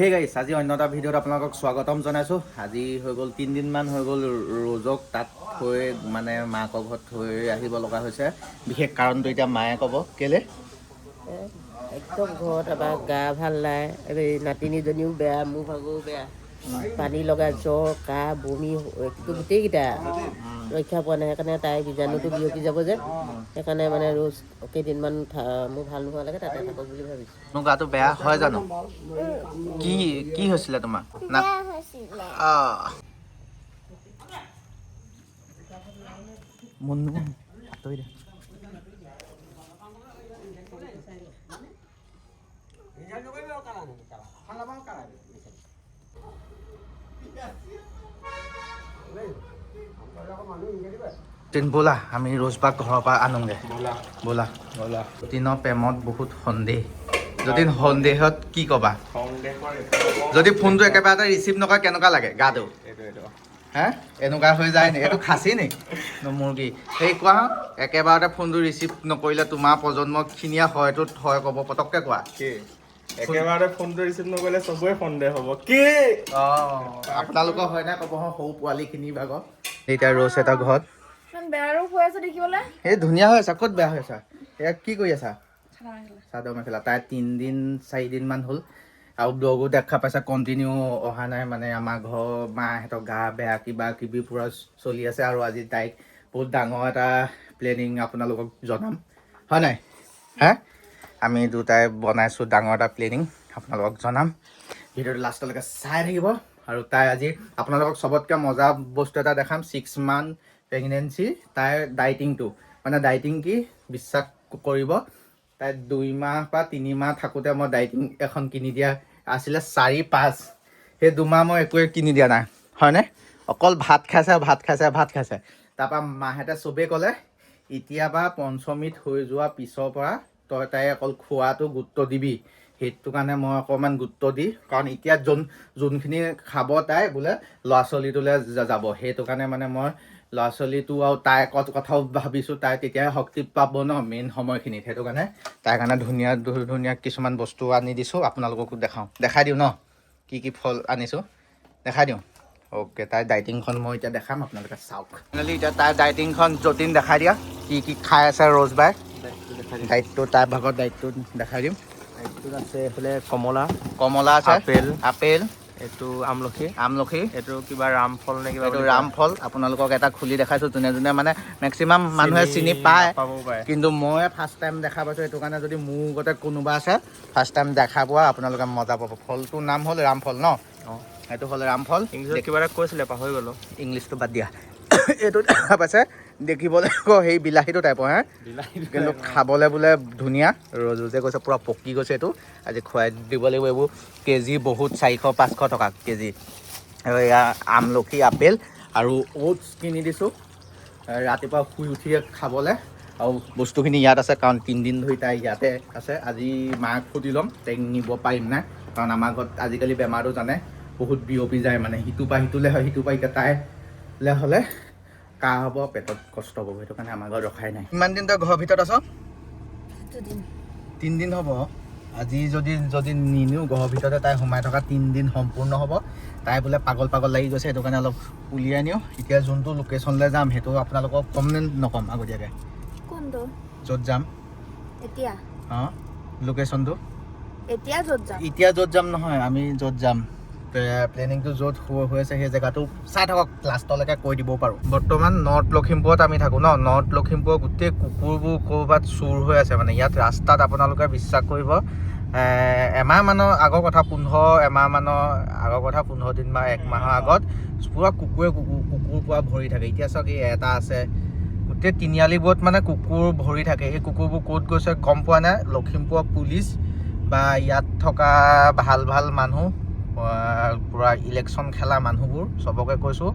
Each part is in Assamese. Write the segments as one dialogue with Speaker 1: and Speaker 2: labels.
Speaker 1: হে গাইছ আজি অন্য এটা ভিডিঅ'ত আপোনালোকক স্বাগতম জনাইছোঁ। আজি হৈ গ'ল 3 দিনমান হৈ গ'ল ৰ'জক তাত থৈ মানে মাকৰ ঘৰত থৈ আহিব লগা হৈছে। বিশেষ কাৰণটো এতিয়া মায়ে ক'ব কেলে
Speaker 2: একদম ঘৰত এবাৰ গা ভাল নাই, এই নাতিনীজনীও বেয়া, মোৰ ভাগৰো বেয়া, পানী লগা জ্বৰ কাহ বমি গোটেইকেইটা ৰক্ষা পোৱা নাই। সেইকাৰণে তাই বীজাণুটো বিয়পি যাব যে, সেইকাৰণে মানে ৰোজ কেইদিনমান মোৰ ভাল নোহোৱালৈকে তাতে থাকক বুলি ভাবিছোঁ।
Speaker 1: মোৰ গাটো বেয়া হয় জানো? কি কি হৈছিলে তোমাৰ? মুনু আঁতৰি দে। ব'লা আমি ৰোজবাক ঘৰৰ পৰা আনোগে। ব'লা যতীনৰ প্ৰেমত বহুত সন্দেহ। যতীন সন্দেহত কি ক'বা? যদি ফোনটো একেবাৰে ৰিচিভ নকৰে কেনেকুৱা লাগে গাটো? হে এনেকুৱা হৈ যায় নি? এইটো খাচী নি মুৰ্গী? সেই কোৱা একেবাৰতে ফোনটো ৰিচিভ নকৰিলে তোমাৰ প্ৰজন্মখিনিয়ে হয়তো হয় ক'ব, পটককৈ কোৱা।
Speaker 3: একেবাৰে ফোনটো ৰিচিভ নকৰিলে চবৰে সন্দেহ হ'ব। কি
Speaker 1: আপোনালোকৰ হয় নাই ক'ব সৰু পোৱালিখিনিৰ ভাগত। এতিয়া ৰ'জ এটা ঘৰত
Speaker 4: বেয়াৰো হৈ আছে দেখিবলৈ।
Speaker 1: এই ধুনীয়া হৈ আছা। ক'ত বেয়া হৈ আছা? এয়া কি কৰি আছা? চাদৰ মেখেলা। তাই 3-4 দিনমান হ'ল আৰু ব্লগো দেখা পাইছা কণ্টিনিউ অহা নাই। মানে আমাৰ ঘৰৰ মাহঁতৰ গা বেয়া কিবা কিবি পূৰা চলি আছে। আৰু আজি তাইক বহুত ডাঙৰ এটা প্লেনিং আপোনালোকক জনাম, হয় নাই? হে আমি দুটাই বনাইছোঁ ডাঙৰ এটা প্লেনিং, আপোনালোকক জনাম। ভিডিঅ'টো লাষ্টলৈকে চাই থাকিব। আৰু তাই আজি আপোনালোকক চবতকৈ মজা বস্তু এটা দেখাম। 6 মান্থ প্ৰেগনেঞ্চি তাইৰ ডাইটিংটো, মানে ডাইটিং কি বিশ্বাস কৰিব, তাই 2 মাহ বা 3 মাহ থাকোঁতে মই ডাইটিং এখন কিনি দিয়া আছিলে 4-5। সেই 2 মাহ মই একোৱে কিনি দিয়া নাই, হয়নে? অকল ভাত খাইছে। তাৰপৰা মাহেঁতে চবেই ক'লে এতিয়া বা পঞ্চমীত হৈ যোৱা পিছৰ পৰা তাই অকল খোৱাটো গুৰুত্ব দিবি। সেইটো কাৰণে মই অকণমান গুৰুত্ব দি, কাৰণ এতিয়া যোনখিনি খাব তাই বোলে ল'ৰা ছোৱালীটোলৈ যাব। সেইটো কাৰণে মানে মই ল'ৰা ছোৱালীটো আৰু তাই কথাও ভাবিছোঁ। তাই তেতিয়াই শক্তি পাব ন মেইন সময়খিনিত। সেইটো কাৰণে তাইৰ কাৰণে ধুনীয়া কিছুমান বস্তু আনি দিছোঁ। আপোনালোককো দেখাই দিওঁ ন কি কি ফল আনিছোঁ, দেখাই দিওঁ। অ'কে, তাইৰ ডাইটিংখন মই এতিয়া দেখাম, আপোনালোকে চাওক। ফাইনেলি এতিয়া তাইৰ ডাইটিংখন যতীন দেখাই দিয়া কি খাই আছে ৰ'জ বাই। দায়িত্ব তাইৰ ভাগত দায়িত্ব দেখাই দিম।
Speaker 3: এইটোত আছে এইফালে কমলা
Speaker 1: আছে, আপেল,
Speaker 3: এইটো আমলখি, এইটো কিবা ৰামফল নে কিবা,
Speaker 1: এইটো ৰামফল। আপোনালোকক এটা খুলি দেখাইছোঁ। যোনে মানে মেক্সিমাম মানুহে চিনি পায়, কিন্তু মই ফাৰ্ষ্ট টাইম দেখা পাইছোঁ। সেইটো কাৰণে যদি মোৰ লগতে কোনোবা আছে ফাৰ্ষ্ট টাইম দেখা পোৱা, আপোনালোকে মজা পাব। ফলটোৰ নাম হ'ল ৰামফল ন? সেইটো হ'ল ৰামফল।
Speaker 3: ইংলিছত কিবা এটা কৈছিলে পাহৰি গ'লো,
Speaker 1: ইংলিছটো বাদ দিয়া। এইটো দেখা পাইছে দেখিবলৈ আকৌ সেই বিলাহীটো টাইপৰ, হে কিন্তু খাবলৈ বোলে ধুনীয়া। ৰ'জে কৈছে পূৰা পকি গৈছে। এইটো আজি খুৱাই দিব লাগিব। এইবোৰ কেজি বহুত 400-500 টকা কেজি। আৰু এয়া আমলখি, আপেল আৰু অ'টছ কিনি দিছোঁ ৰাতিপুৱা শুই উঠিয়ে খাবলৈ। আৰু বস্তুখিনি ইয়াত আছে কাৰণ 3 দিন ধৰি তাই ইয়াতে আছে। আজি মাক সুধি ল'ম তাইক নিব পাৰিম নাই, কাৰণ আমাৰ ঘৰত আজিকালি বেমাৰটো জানে বহুত বিয়পি যায়। মানে সিটোৰ পৰা সিটোলৈ হয়, সিটোৰ পৰা এতিয়া তাইলৈ হ'লে কাহ হ'ব, পেটত কষ্ট হ'ব। সেইটো কাৰণে আমাৰ ঘৰত ৰখাই নাই। কিমান দিন তই ঘৰৰ ভিতৰত আছ? 3 দিন হ'ব। আজি যদি নিনিও ঘৰৰ ভিতৰতে তাই সোমাই থকা 3 দিন সম্পূৰ্ণ হ'ব। তাই বোলে পাগল লাগি গৈছে। সেইটো কাৰণে অলপ উলিয়াই নিওঁ। এতিয়া যোনটো লোকেশ্যনলৈ যাম সেইটো আপোনালোকক কম নে নকম আগতীয়াকৈ?
Speaker 4: কোনটো?
Speaker 1: য'ত যাম
Speaker 4: এতিয়া?
Speaker 1: লোকেশ্যনটো
Speaker 4: এতিয়া
Speaker 1: য'ত যাম নহয়, আমি য'ত যাম প্লেনিংটো য'ত হৈ আছে সেই জেগাটো চাই থাকক, লাষ্টলৈকে কৈ দিব পাৰোঁ। বৰ্তমান নৰ্থ লখিমপুৰত আমি থাকোঁ ন। নৰ্থ লখিমপুৰৰ গোটেই কুকুৰবোৰ ক'ৰবাত চুৰ হৈ আছে। মানে ইয়াত ৰাস্তাত আপোনালোকে বিশ্বাস কৰিব, এমাহমানৰ আগৰ কথা, 15 দিন বা 1 মাহৰ আগত পূৰা কুকুৰ পূৰা ভৰি থাকে। এতিয়া চাওক এই এটা আছে, গোটেই তিনিআলিবোৰত মানে কুকুৰ ভৰি থাকে। এই কুকুৰবোৰ ক'ত গৈছে গম পোৱা নাই। লখিমপুৰ পুলিচ বা ইয়াত থকা ভাল মানুহ, পূৰা ইলেকশ্যন খেলা মানুহবোৰ চবকে কৈছোঁ,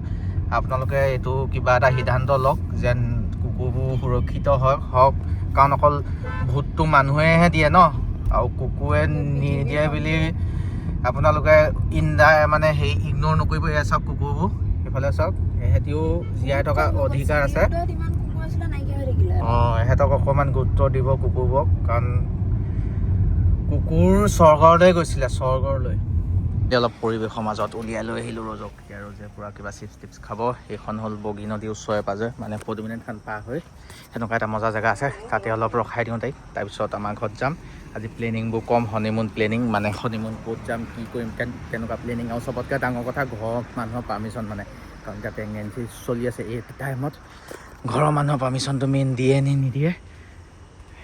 Speaker 1: আপোনালোকে এইটো কিবা এটা সিদ্ধান্ত লওক যেন কুকুৰবোৰ সুৰক্ষিত হওক। কাৰণ অকল ভোটটো মানুহেহে দিয়ে ন, আৰু কুকুৰে নিদিয়ে বুলি আপোনালোকে মানে ইগন'ৰ নকৰিব। এয়া চাওক কুকুৰবোৰ, এইফালে চাওক, এহেঁতিও জীয়াই থকা অধিকাৰ আছে। এহেঁতক অকণমান গুৰুত্ব দিব কুকুৰবোৰক, কাৰণ কুকুৰ স্বৰ্গলৈ গৈছিলে, স্বৰ্গলৈ। অলপ পৰিৱেশৰ মাজত উলিয়াই লৈ আহিলোঁ ৰজক। এতিয়া ৰজে পূৰা কিবা চিপছ টিপছ খাব। এইখন হ'ল বগী নদী ওচৰে পাজৰে, মানে পদুমণিথান পাৰ হৈ সেনেকুৱা এটা মজা জেগা আছে, তাতে অলপ ৰখাই দিওঁ তাইক। তাৰপিছত আমাৰ ঘৰত যাম। আজি প্লেনিংবোৰ কম, হনিমুন প্লেনিং, মানে হনিমুন ক'ত যাম, কি কৰিম, কেনেকুৱা প্লেনিং। আৰু চবতকৈ ডাঙৰ কথা ঘৰৰ মানুহৰ পাৰ্মিশ্যন, মানে কাৰণ এতিয়া প্ৰেগনেঞ্চি চলি আছে এই টাইমত, ঘৰৰ মানুহৰ পাৰ্মিশ্যনটো মেইন দিয়ে নে নিদিয়ে,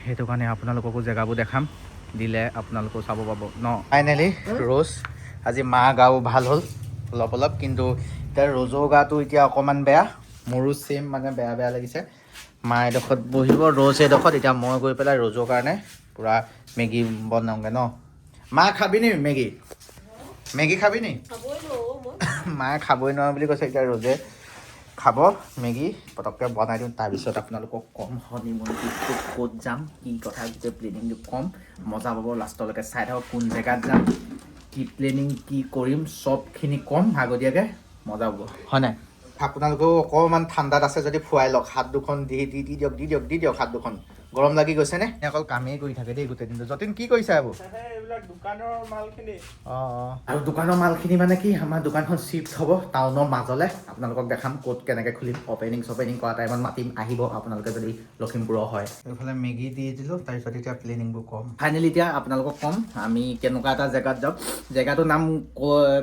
Speaker 1: সেইটো কাৰণে আপোনালোককো জেগাবোৰ দেখাম, দিলে আপোনালোকেও চাব পাব ন। ফাইনেলি ৰ'জ আজি মা গাও ভাল হ'ল অলপ অলপ, কিন্তু এতিয়া ৰ'জৰ গাটো এতিয়া অকণমান বেয়া, মোৰো ছেইম, মানে বেয়া বেয়া লাগিছে। মা এডোখৰত বহিব, ৰ'জ এডোখৰত। এতিয়া মই গৈ পেলাই ৰ'জৰ কাৰণে পূৰা মেগী বনাওঁগৈ ন। মা খাবি নি মেগী? মেগী খাবি নি? মায়ে খাবই নোৱাৰো বুলি কৈছে। এতিয়া ৰ'জে খাব মেগী, পটককৈ বনাই দিওঁ, তাৰপিছত আপোনালোকক ক'ম হনিমুন ট্ৰিপটো ক'ত যাম, কি কথা, গোটেই প্লেনিংটো ক'ম। মজা পাব, লাষ্টলৈকে চাই থাকক কোন জেগাত যাম, কি প্লেনিং, কি কৰিম, চবখিনি ক'ম আগতীয়াকৈ, মজা পাব হয় নাই। আপোনালোকেও অকণমান ঠাণ্ডাত আছে যদি ফুৱাই লওক, হাত দুখন দি দিয়ক হাত দুখন, গৰম লাগি গৈছেনে? অকল কামেই কৰি থাকে দেই গোটেই দিনটো। যতীন কি কৰিছা এইবোৰ?
Speaker 3: এইবিলাক দোকানৰ মালখিনি।
Speaker 1: আৰু দোকানৰ মালখিনি মানে কি, আমাৰ দোকানখন শ্বিফ্ট হ'ব টাউনৰ মাজলৈ, আপোনালোকক দেখাম ক'ত কেনেকৈ খুলিম। অপেনিং কৰা টাইমত মাতিম, আহিব আপোনালোকে যদি লখিমপুৰৰ হয়। এইফালে মেগী দি দিলোঁ, তাৰপিছত এতিয়া প্লেনিংবোৰ ক'ম। ফাইনেলি এতিয়া আপোনালোকক ক'ম আমি কেনেকুৱা এটা জেগাত যাম। জেগাটোৰ নাম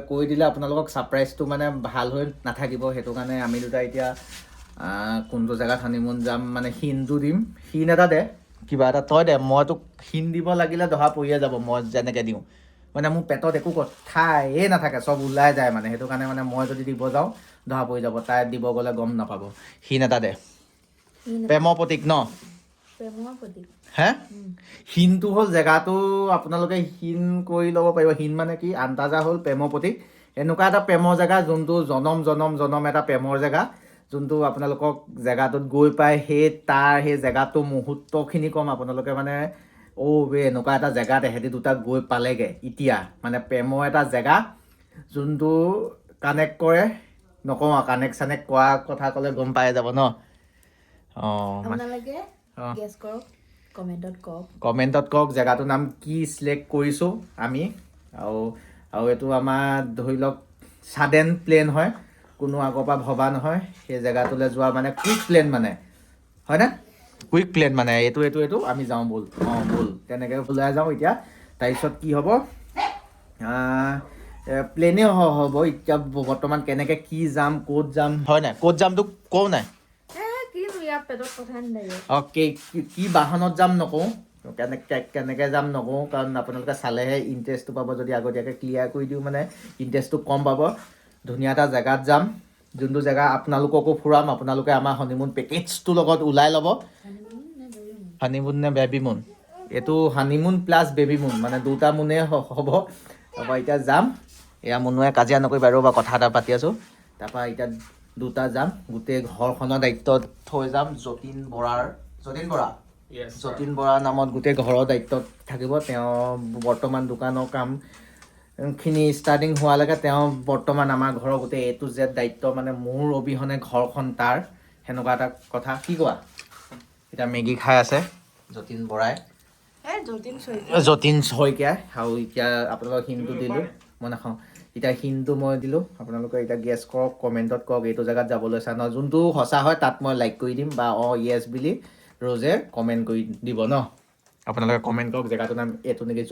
Speaker 1: কৈ দিলে আপোনালোকক ছাৰপ্ৰাইজটো মানে ভাল হৈ নাথাকিব, সেইটো কাৰণে আমি দুটা এতিয়া কোনটো জেগাত হানিমুন যাম মানে হিনটো দিম। হিন এটা দে, কিবা এটা তই দে, মই তোক হিন দিব লাগিলে ধৰা পৰিয়ে যাব, মই যেনেকৈ দিওঁ। মানে মোৰ পেটত একো কথায়ে নাথাকে, চব ওলাই যায় মানে, সেইটো কাৰণে মানে মই যদি দিব যাওঁ ধৰা পৰি যাব, তাই দিব গ'লে গম নাপাব। হিন এটা দে, প্ৰেমৰ প্ৰতীক ন?
Speaker 4: প্ৰেমৰ প্ৰতীক।
Speaker 1: হে? হিনটো হ'ল জেগাটো, আপোনালোকে হিন কৰি ল'ব পাৰিব। হিন মানে কি, আন্তাজা হ'ল প্ৰেমৰ প্ৰতীক। এনেকুৱা এটা প্ৰেমৰ জেগা যোনটো জনম এটা প্ৰেমৰ জেগা, যোনটো আপোনালোকক জেগাটোত গৈ পাই সেই জেগাটো মুহূৰ্তখিনি ক'ম আপোনালোকে মানে এনেকুৱা এটা জেগাত এহেঁতি দুটা গৈ পালেগৈ এতিয়া, মানে প্ৰেমৰ এটা জেগা যোনটো কানেক্ট কৰে, নকওঁ আৰু কানেক্ট কৰা কথা ক'লে গম পাই যাব ন।
Speaker 4: আপোনালোকে গেছ কৰক,
Speaker 1: কমেণ্টত কওক জেগাটোৰ নাম কি চিলেক্ট কৰিছোঁ আমি। আৰু এইটো আমাৰ ধৰি লওক ছাডেন প্লেন হয়, কোনো আগৰ পৰা ভবা নহয়। সেই জেগাটোলৈ যোৱা মানে কুইক প্লেন, মানে হয়নে, কুইক প্লেন মানে এইটো আমি যাওঁ ব'ল, ব'ল তেনেকৈ ওলাই যাওঁ এতিয়া। তাৰপিছত কি হ'ব, প্লেনেই হ'ব এতিয়া বৰ্তমান, কেনেকৈ কি যাম, ক'ত যাম, হয় নাই, ক'ত যামতো কওঁ নাই। কি বাহনত যাম নকওঁ, কেনেকৈ যাম নকওঁ, কাৰণ আপোনালোকে চালেহে ইণ্টাৰেষ্টটো পাব। যদি আগতীয়াকৈ ক্লিয়াৰ কৰি দিওঁ মানে ইণ্টাৰেষ্টটো কম পাব। ধুনীয়া এটা জেগাত যাম, যোনটো জেগা আপোনালোককো ফুৰাম, আপোনালোকে আমাৰ হনিমুন পেকেজটোৰ লগত ওলাই ল'ব। হানিমুন নে বেবী মুন, এইটো হানিমুন প্লাছ বেবী মুন, মানে দুটা মুনেই হ'ব। তাৰপৰা এতিয়া যাম, এয়া মুনুৱে কাজিয়া নকৰিবা ৰ'বা, কথা এটা পাতি আছোঁ। তাৰপৰা এতিয়া দুটা যাম, গোটেই ঘৰখনৰ দায়িত্বত থৈ যাম যতীন বৰাৰ নামত গোটেই ঘৰৰ দায়িত্বত থাকিব। তেওঁ বৰ্তমান দোকানৰ কামখিনি ষ্টাৰ্টিং হোৱালৈকে তেওঁ বৰ্তমান আমাৰ ঘৰৰ গোটেই A to Z দায়িত্ব, মানে মোৰ অবিহনে ঘৰখন তাৰ, সেনেকুৱা এটা কথা। কি কোৱা? এতিয়া মেগী খাই আছে যতীন বৰাই, যতীন শইকীয়াই। আৰু এতিয়া আপোনালোকক হিনটো দিলোঁ, মই নাখাওঁ। এতিয়া হিনটো মই দিলোঁ, আপোনালোকে এতিয়া গেছ কৰক, কমেণ্টত কওক এইটো জেগাত যাবলৈ চাওঁ ন। যোনটো সঁচা হয় তাত মই লাইক কৰি দিম, বা য়েছ বুলি ৰ'জে কমেণ্ট কৰি দিব ন। আপোনালোকে কমেণ্ট কৰক জেগাটোৰ নাম এইটো নেকি।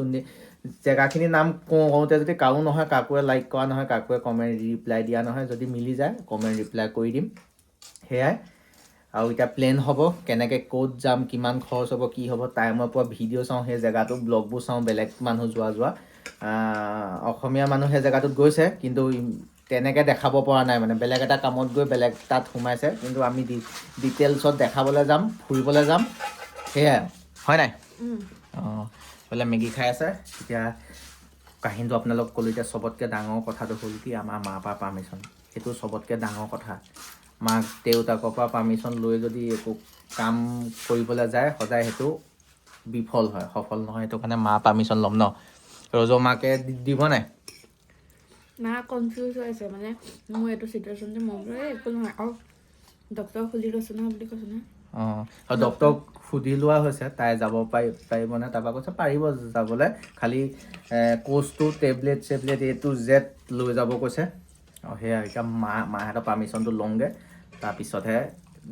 Speaker 1: জেগাখিনিৰ নাম কওঁতে যদি কাৰো নহয়, কাকোৱে লাইক কৰা নহয়, কাকোৱে কমেণ্ট ৰিপ্লাই দিয়া নহয়, যদি মিলি যায় কমেণ্ট ৰিপ্লাই কৰি দিম, সেয়াই। আৰু এতিয়া প্লেন হ'ব কেনেকৈ ক'ত যাম, কিমান খৰচ হ'ব, কি হ'ব, টাইমৰ পৰা ভিডিঅ' চাওঁ, সেই জেগাটো ব্লগবোৰ চাওঁ, বেলেগ মানুহ যোৱা অসমীয়া মানুহ সেই জেগাটোত গৈছে, কিন্তু তেনেকৈ দেখাব পৰা নাই, মানে বেলেগ এটা কামত গৈ বেলেগ তাত সোমাইছে। কিন্তু আমি ডিটেইলছত দেখাবলৈ যাম, ফুৰিবলৈ যাম, সেয়াই হয় নাই। বোলে মেগী খাই আছে। এতিয়া কাহিনীটো আপোনালোক ক'লোঁ। এতিয়া চবতকৈ ডাঙৰ কথাটো হ'ল কি, আমাৰ মাৰ পৰা পাৰ্মিশ্যন, সেইটো চবতকৈ ডাঙৰ কথা। মাক দেউতাকৰ পৰা পাৰ্মিশ্যন লৈ যদি একো কাম কৰিবলৈ যায়, সদায় সেইটো বিফল হয়, সফল নহয়। সেইটো কাৰণে মা পাৰ্মিশ্যন ল'ম ন। ৰ'জৰ মাকে দিব নাই?
Speaker 4: মা কনফিউজ হৈ আছে, মানে মোৰ এইটো চিটুৱেশ্যন যে মই বোলো একো নহয়, আৰু ডক্টৰক খুলি লৈছোঁ নহয় বুলি কৈছোঁ নহয়।
Speaker 1: আৰু ডক্টৰক সুধি লোৱা হৈছে তাই যাব পাৰিব নে তাৰপৰা কৈছে পাৰিব যাবলৈ খালি কোচটো টেবলেট A to Z লৈ যাব কৈছে আৰু সেয়া এতিয়া মাহঁতৰ পাৰ্মিশ্যনটো লওঁগৈ তাৰপিছতহে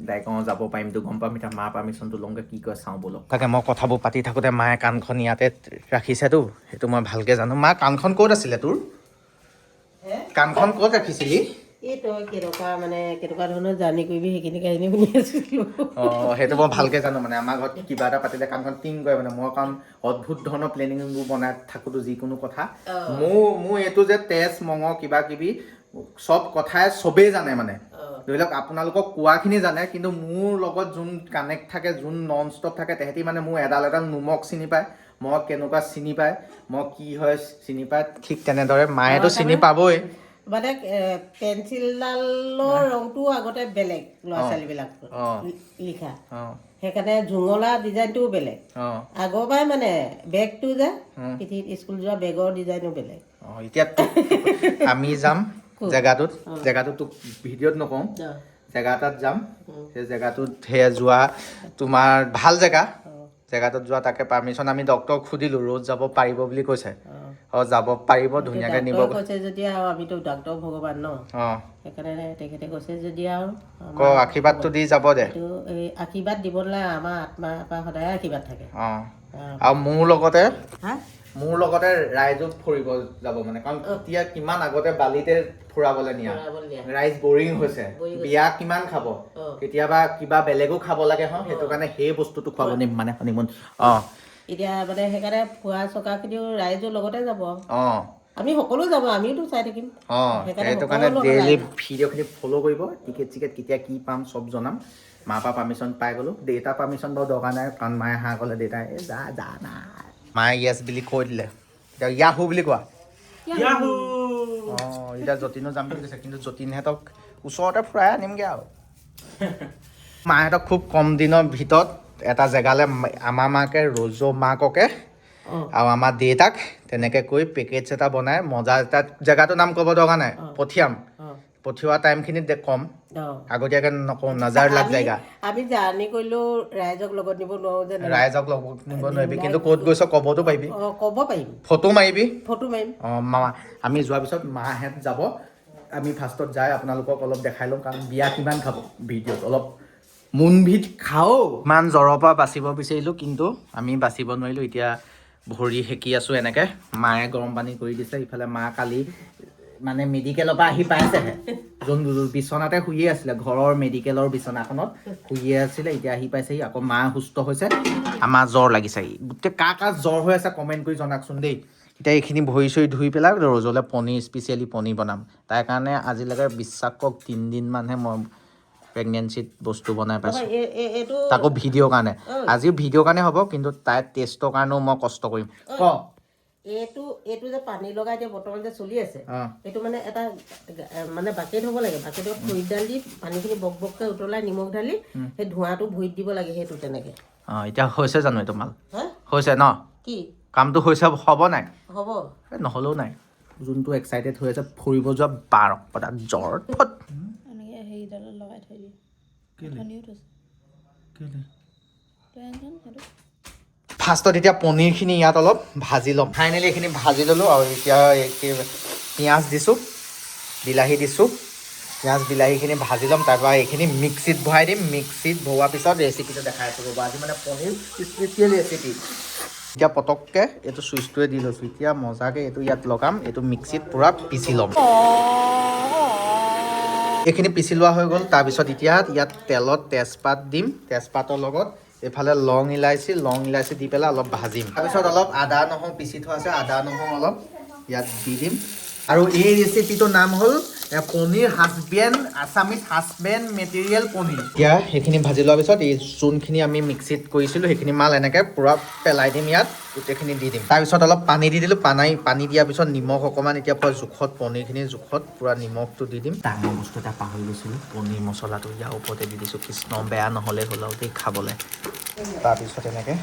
Speaker 1: ডাইৰেক্ট যাব পাৰিমতো গম পাম এতিয়া মা পাৰ্মিশ্যনটো লওঁগৈ কি কয় চাওঁ বোলো তাকে মই কথাবোৰ পাতি থাকোঁতে মায়ে কাণখন ইয়াতে ৰাখিছেতো সেইটো মই ভালকৈ জানো মা কাণখন ক'ত আছিলে তোৰ কাণখন ক'ত ৰাখিছিলি
Speaker 2: এই তই কেনেকুৱা ধৰণৰ জাৰ্ণি কৰিবি সেইখিনি কাহিনী শুনি আছিলোঁ
Speaker 1: অঁ সেইটো মই ভালকৈ জানো মানে আমাৰ ঘৰত কিবা এটা পাতিলে কাণখন টিং কৰে মানে মই কাৰণ অদ্ভুত ধৰণৰ প্লেনিংবোৰ বনাই থাকোঁতো যিকোনো কথা মোৰ এইটো যে তেজ মঙহ কিবা কিবি চব কথাই চবেই জানে মানে ধৰি লওক আপোনালোকক কোৱাখিনি জানে কিন্তু মোৰ লগত যোন কানেক্ট থাকে যোন নন ষ্টপ থাকে তেহেঁতি মানে মোৰ এডাল নিমখ চিনি পায় মই কেনেকুৱা চিনি পায় মই কি হয় চিনি পায় ঠিক তেনেদৰে মায়েতো চিনি পাবই
Speaker 2: মানে পেঞ্চিলডালৰ ৰংটো আগতে বেলেগ ল'ৰা ছোৱালীবিলাকৰ লিখা সেইকাৰণে জোঙলা ডিজাইনটোও বেলেগ আগৰ পৰাই মানে বেগটো যে পিঠিত স্কুল যোৱা বেগৰ ডিজাইনো বেলেগ
Speaker 1: এতিয়া আমি যাম জেগাটোত তোক ভিডিঅ'ত নকওঁ জেগা এটাত যাম সেই জেগাটোত সেয়া যোৱা তোমাৰ ভাল জেগাটোত যোৱা তাকে পাৰ্মিশ্যন আমি ডক্টৰক সুধিলোঁ ৰোজ যাব পাৰিব বুলি কৈছে যাব পাৰিব ধুনীয়াকৈ নিব
Speaker 2: কৈছে যদি আৰু আমিতো ডাক্তৰ ভগৱান ন সেইকাৰণে তেখেতে কৈছে যদি আৰু
Speaker 1: আশীৰ্বাদটো দি যাব দে
Speaker 2: এই আশীৰ্বাদ দিব নালাগে আমাৰ আত্মাৰ পৰা সদায় আশীৰ্বাদ থাকে
Speaker 1: আৰু মোৰ লগতে ৰাইজক ফুৰিব যাব মানে কাৰণ এতিয়া কিমান আগতে বালিতে ফুৰাবলৈ নিয়া ৰাইজ বৰিং হৈছে বিয়া কিমান খাব কেতিয়াবা কিবা বেলেগো খাব লাগে সেইটো কাৰণে সেই বস্তুটো খুৱাব নিম মানে হনিমুন
Speaker 2: এতিয়া মানে সেইকাৰণে ফুৰা চকাখিনিও ৰাইজৰ লগতে যাব আমি সকলো যাব আমিওতো চাই থাকিম
Speaker 1: সেইটো কাৰণে ডেইলি ভিডিঅ'খিনি ফ'ল' কৰিব টিকেট কেতিয়া কি পাম চব জনাম মাৰ পৰা পাৰ্মিশ্যন পাই গ'লোঁ দেউতাৰ পাৰ্মিশ্যন বাৰু দৰকাৰ নাই কাৰণ মায়ে হাঁহ ক'লে দেউতাই যা নাই মায়ে য়েছ বুলি কৈ দিলে এতিয়া য়াহু বুলি কোৱা এতিয়া যতীনো যাম বুলি কৈছে কিন্তু যতীনহঁতক ওচৰতে ফুৰাই আনিমগৈ আৰু মাহঁতক খুব কম দিনৰ ভিতৰত এটা জেগালৈ আমাৰ মাকে ৰজ মাককে আৰু আমাৰ দেউতাক তেনেকৈ কৈ পেকেজ এটা বনাই মজা এটা জেগাটোৰ নাম ক'ব দৰকাৰ নাই পঠিওৱা টাইমখিনিত কম আগতীয়াকৈ নকওঁ নজাৰ লাগ জেগা
Speaker 2: আমি জাৰ্ণি কৰিলেও ৰাইজক লগত নিব নোৱাৰোঁ যে
Speaker 1: ৰাইজক লগত নিব নোৱাৰিবি কিন্তু ক'ত গৈছ ক'বতো পাৰিবি
Speaker 2: ক'ব পাৰিম
Speaker 1: ফটো মাৰিম আমি যোৱাৰ পিছত মাহঁত যাব আমি ফাৰ্ষ্টত যাই আপোনালোকক অলপ দেখাই লওঁ কাৰণ বিয়া কিমান খাব ভিডিঅ'ত অলপ মোনভিত খাওঁ ইমান জ্বৰৰ পৰা বাচিব বিচাৰিলোঁ কিন্তু আমি বাচিব নোৱাৰিলোঁ এতিয়া ভৰি সেকি আছোঁ এনেকৈ মায়ে গৰম পানী কৰি দিছে ইফালে মা কালি মানে মেডিকেলৰ পৰা আহি পাইছেহে যোন বিচনাতে শুয়ে আছিলে ঘৰৰ মেডিকেলৰ বিচনাখনত শুয়ে আছিলে এতিয়া আহি পাইছেহি আকৌ মা সুস্থ হৈছে আমাৰ জ্বৰ লাগিছে গোটেই কাৰ জ্বৰ হৈ আছে কমেণ্ট কৰি জনাকচোন দেই এতিয়া এইখিনি ভৰি চৰি ধুই পেলাই ৰজলৈ স্পেচিয়েলি পনীৰ বনাম তাৰ কাৰণে আজিলৈকে বিশ্বাস কৰক 3 দিনমানহে মই প্ৰেগনেঞ্চিত বস্তু বনাই পাইছোঁ তাকো ভিডিঅ'ৰ কাৰণে আজিও ভিডিঅ'ৰ কাৰণে হ'ব কিন্তু তাইৰ টেষ্টৰ কাৰণেও মই কষ্ট কৰিম
Speaker 2: এইটো যে পানী লগাই এতিয়া বৰ্তমান যে চলি আছে এইটো মানে এটা মানে বাকেট হ'ব লাগে বাকেটত খৰিডাল দি পানীখিনি বককৈ উতলাই নিমখ ঢালি সেই ধোঁৱাটো ভৰিত দিব লাগে সেইটো তেনেকৈ
Speaker 1: এতিয়া হৈছে জানো এইটো মাল হৈছে ন
Speaker 2: কি
Speaker 1: কামটো হৈছে হ'ব নাই
Speaker 2: হ'ব
Speaker 1: নহ'লেও নাই যোনটো এক্সাইটেড হৈ আছে ফুৰিব যোৱা 12 জ্বৰ
Speaker 4: লগাই থৈ
Speaker 1: ফাৰ্ষ্টত এতিয়া পনীৰখিনি ইয়াত অলপ ভাজি ল'ম ফাইনেলি এইখিনি ভাজি ল'লোঁ আৰু এতিয়া পিঁয়াজ দিছোঁ বিলাহী দিছোঁ বিলাহীখিনি ভাজি ল'ম তাৰপৰা এইখিনি মিক্সিত ভৰাই দিম মিক্সিত ভৰোৱাৰ পিছত ৰেচিপিটো দেখাই আছোঁ ৰ'ব আজি মানে পনীৰ স্পেচিয়েল ৰেচিপি এতিয়া পটককৈ এইটো চুইচটোৱে দি লৈছোঁ এতিয়া মজাকৈ এইটো ইয়াত লগাম এইটো মিক্সিত পূৰা পিচি ল'ম এইখিনি পিচি লোৱা হৈ গ'ল তাৰপিছত এতিয়া ইয়াত তেলত তেজপাত দিম তেজপাতৰ লগত এইফালে লং ইলাচি দি পেলাই অলপ ভাজিম তাৰপিছত অলপ আদা নহৰু পিচি থোৱা আছে আদা নহৰু অলপ ইয়াত দি দিম আৰু এই ৰেচিপিটোৰ নাম হ'ল paneer Assamese husband material paneer এতিয়া সেইখিনি ভাজি লোৱাৰ পিছত এই যোনখিনি আমি মিক্সিত কৰিছিলোঁ সেইখিনি মাল এনেকৈ পূৰা পেলাই দিম ইয়াত গোটেইখিনি দি দিম তাৰপিছত অলপ পানী দি দিলোঁ পানী দিয়াৰ পিছত নিমখ অকণমান এতিয়া পূৰা জোখত পনীৰখিনিৰ জোখত পূৰা নিমখটো দি দিম ডাঙৰ বস্তু এটা পাহৰি গৈছিলোঁ পনীৰ মছলাটো ইয়াৰ ওপৰতে দি দিছোঁ কৃষ্ণ বেয়া নহ'লে হ'ল আৰু দেই খাবলৈ তাৰপিছত এনেকৈ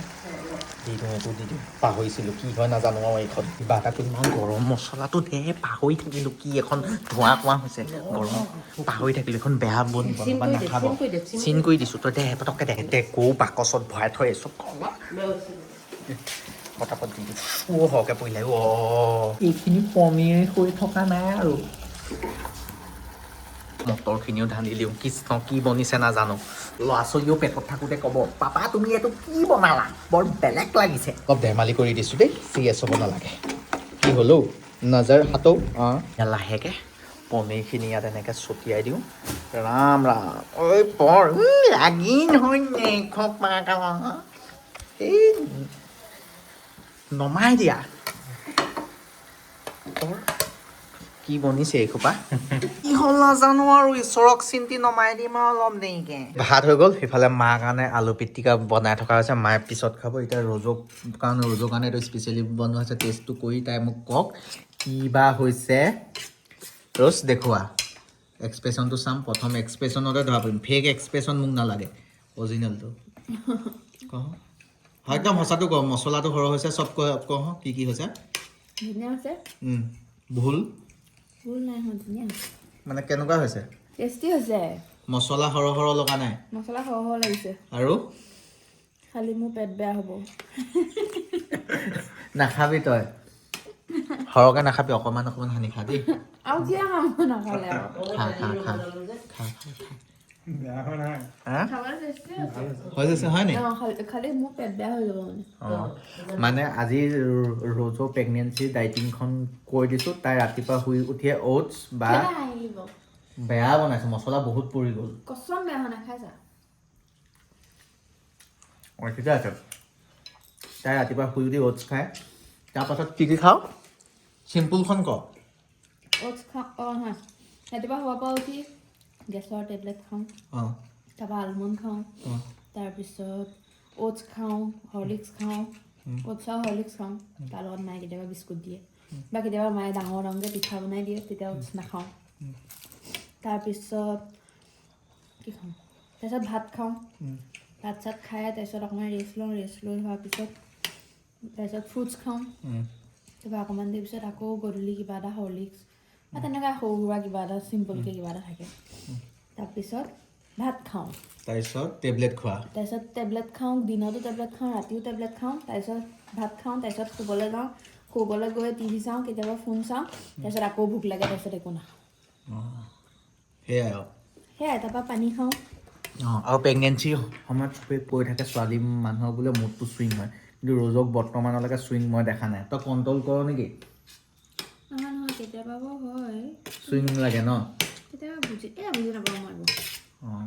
Speaker 1: দি দিওঁ এইটো দি দিওঁ পাহৰিছিলোঁ কি হয় নাজানো আৰু এইখন কিবা এটা ইমান গৰম মছলাটো দে পাহৰি থাকিলোঁ কি এখন ধোঁৱা কোৱা হৈছে গৰম পাহৰি থাকিলোঁ এখন বেয়া বনাব নাখাব চিন কৰি দিছোঁ তই দে পটককৈ দে গৌ বাকচত ভৰাই থৈ আছোঁ পটাপট দি দিওঁ সৰহকৈ পৰিলে এইখিনি পনীৰ হৈ থকা নাই আৰু মটৰখিনিও ঢালি দিওঁ কৃষ্ণ কি বনিছে নাজানো ল'ৰা ছোৱালীও পেটত থাকোঁতে ক'ব পাপা তুমি এইটো কি বনালা বৰ বেলেগ লাগিছে অলপ ধেমালি কৰি দিছোঁ দেই চিৰিয়াছ হ'ব নালাগে কি হ'লো নজৰ হাতৌ লাহেকৈ পনীৰখিনি ইয়াত এনেকৈ ছটিয়াই দিওঁ ৰাম ৰাম ঐ বৰ লাগি নহয় এই নমাই দিয়া কি বনিছে এইখোপা কি হ'ল নাজানো আৰু ঈশ্বৰক চিন্তি নমাই দিম আৰু অলপ দেৰিকে ভাত হৈ গ'ল সেইফালে মাৰ কাৰণে আলু পিটিকা বনাই থকা হৈছে মায়ে পিছত খাব এতিয়া ৰ'জৰ কাৰণে এইটো স্পেচিয়েলি বনোৱা হৈছে টেষ্টটো কৰি তাই মোক কওক কি বা হৈছে ৰ'জ দেখুওৱা এক্সপ্ৰেশ্যনটো চাম প্ৰথম এক্সপ্ৰেশ্যনতে ধৰা পৰিম ফেক এক্সপ্ৰেশ্যন মোক নালাগে অৰিজিনেলটো কওঁ একদম সঁচাটো কওঁ মছলাটো সৰহ হৈছে চব কওঁ কি হৈছে
Speaker 4: ধুনীয়া হৈছে
Speaker 1: ভুল
Speaker 4: ভুল নাই হোৱা ধুনীয়া
Speaker 1: মানে কেনেকুৱা হৈছে
Speaker 4: টেষ্টি হৈছে
Speaker 1: মছলা সৰহ লগা নাই
Speaker 4: মছলা সৰহ লাগিছে
Speaker 1: আৰু
Speaker 4: খালি মোৰ পেট বেয়া হ'ব
Speaker 1: নাখাবি তই সৰহকৈ নাখাবি অকণমান সানি খা দেই
Speaker 4: আৰু কি খাম নাখালে আৰু
Speaker 1: খা
Speaker 3: বেয়া হোৱা নাই
Speaker 4: খাবলৈ টেষ্টি
Speaker 1: হৈ গৈছে হয় নি
Speaker 4: খালি মোৰ পেট বেয়া হৈ যাব
Speaker 1: মানে আজি ৰ'জৰ প্ৰেগনেঞ্চি ডাইটিংখন কৈ দিছোঁ তাই ৰাতিপুৱা শুই উঠিয়ে অ'টছ বা বেয়া বনাইছে মছলা বহুত পৰি গ'ল
Speaker 4: কচম বেয়া হোৱা নাই খাইছা
Speaker 1: ঠিকে আছে তাই ৰাতিপুৱা শুই উঠি অ'টছ খায় তাৰপাছত কি খাওঁ চিম্পুলখন ক
Speaker 4: অ'টছ খাওঁ হয় ৰাতিপুৱা শুৱাৰ পৰা উঠি গেছৰ টেবলেট খাওঁ তাৰপৰা আলমণ্ড খাওঁ তাৰপিছত অ'টছ খাওঁ হৰলিক্স খাওঁ অ'টছ আৰু হৰলিক্স খাওঁ তাৰ লগত মায়ে কেতিয়াবা বিস্কুট দিয়ে বা কেতিয়াবা মায়ে ডাঙৰকৈ পিঠা বনাই দিয়ে তেতিয়া অ'টছ নাখাওঁ তাৰপিছত কি খাওঁ তাৰপিছত ভাত খাওঁ ভাত চাত খাই তাৰপিছত অকণমান ৰেষ্ট লৈ হোৱাৰ পিছত তাৰপিছত ফ্ৰুটছ খাওঁ তাৰপৰা অকণমান দেৰি পিছত আকৌ গধূলি কিবা এটা হৰলিক্স বা তেনেকৈ সৰু সুৰা কিবা এটা চিম্পলকৈ কিবা এটা থাকে তাৰপিছত ভাত খাওঁ
Speaker 1: তাৰপিছত টেবলেট খোৱা
Speaker 4: তাৰপিছত টেবলেট খাওঁ দিনতো টেবলেট খাওঁ ৰাতিও টেবলেট খাওঁ তাৰপিছত ভাত খাওঁ তাৰপিছত শুবলৈ যাওঁ শুবলৈ গৈ টিভি চাওঁ কেতিয়াবা ফোন চাওঁ তাৰপিছত আকৌ ভোক লাগে তাৰপিছত একো নাখাওঁ সেয়াই তাৰপৰা পানী খাওঁ
Speaker 1: আৰু প্ৰেগনেঞ্চিৰ সময়ত চবেই কৈ থাকে ছোৱালী মানুহৰ বোলে মুডটো চুইং হয় কিন্তু ৰ'জক বৰ্তমানলৈকে চুইং মই দেখা নাই তই কণ্ট্ৰল কৰ নেকি
Speaker 4: নহয় কেতিয়াবা হয়
Speaker 1: চুইং লাগে ন
Speaker 4: কেতিয়াবা বুজি নাপাওঁ মই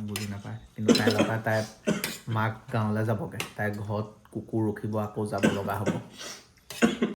Speaker 1: বুজি নাপায় কিন্তু তাই লগা তাই মাক গাঁৱলৈ যাবগৈ তাই ঘৰত কুকুৰ ৰখিব আকৌ যাব লগা হ'ব